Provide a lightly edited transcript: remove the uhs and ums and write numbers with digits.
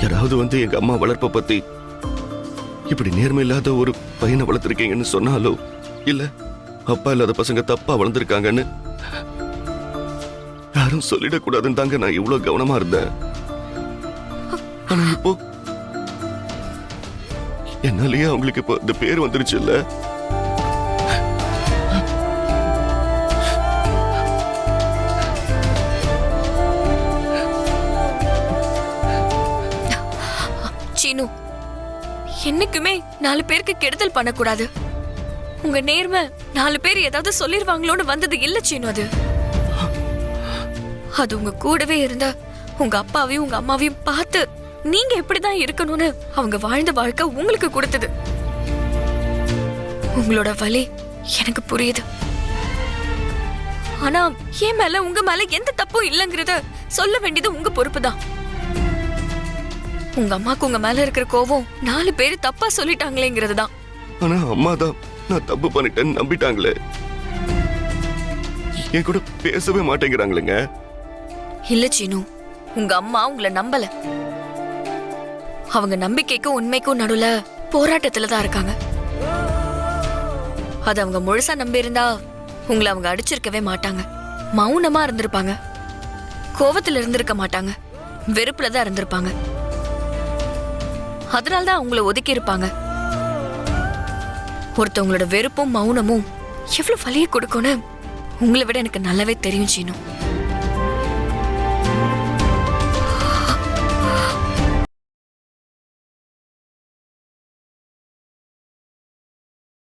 யாராவது வந்து எங்க அம்மா வளர்ப்ப பத்தி இப்படி நேர்மை இல்லாத ஒரு பையனை வளர்த்திருக்கீங்கன்னு சொன்னாலோ, இல்ல அப்பா இல்லாத பசங்க தப்பா வளர்ந்துருக்காங்கன்னு யாரும் சொல்லிடக்கூடாதுன்னு தாங்க நான் இவ்வளவு கவனமா இருந்தேன். ஆனா இப்போ என்னாலயே அவங்களுக்கு இப்போ இந்த பேர் வந்துருச்சு இல்ல. சீனு, என்னைக்குமே 4 பேருக்கு கெடுதல் பண்ணக்கூடாது. உங்க நேர்மை 4 பேர் ஏதாவது சொல்லிருவாங்களோன்னு வந்தது இல்ல சீனு. அது உங்க கூடவே இருந்த உங்க அப்பாவையும் உங்க அம்மாவையும் பார்த்து நீங்க எப்படிதான் இருக்கணும்னு அவங்க வாழ்ந்த வாழ்க்கை உங்களுக்கு கொடுத்தது. உங்களோட வலி எனக்கு புரியுது. ஆனா என் மேல உங்க மேல எந்த தப்பும் இல்லைங்கிறத சொல்ல வேண்டியது உங்க பொறுப்பு தான். உங்க அம்மாக்கு உங்க மேல இருக்கிற கோவம் 4 பேர் தப்பா சொல்லிட்டாங்களேங்கிறது தான். ஆனா அம்மா தான் நான் தப்பு பண்ணிட்டேன்னு நம்பிட்டாங்களே. என் கூட பேசவே மாட்டேங்கிறாங்களேங்க. இல்ல சீனு, உங்க அம்மா உங்களை நம்பல. அவங்க நம்பிக்கைக்கும் உண்மைக்கும் நடுவுல போராட்டத்துல தான் இருக்காங்க. அது அவங்க முழுசா நம்பி இருந்தா உங்களை அவங்க அடிச்சிருக்கவே மாட்டாங்க. மௌனமா இருந்திருப்பாங்க. கோவத்துல இருந்திருக்க மாட்டாங்க. வெறுப்புல தான் இருந்திருப்பாங்க. அதனால்தான் அவங்கள ஒதுக்கி இருப்பாங்க. ஒருத்தவங்களோட வெறுப்பும் மௌனமும் எவ்வளவு வலியை கொடுக்கும்னு உங்களை விட எனக்கு நல்லாவே தெரியும் சீனு.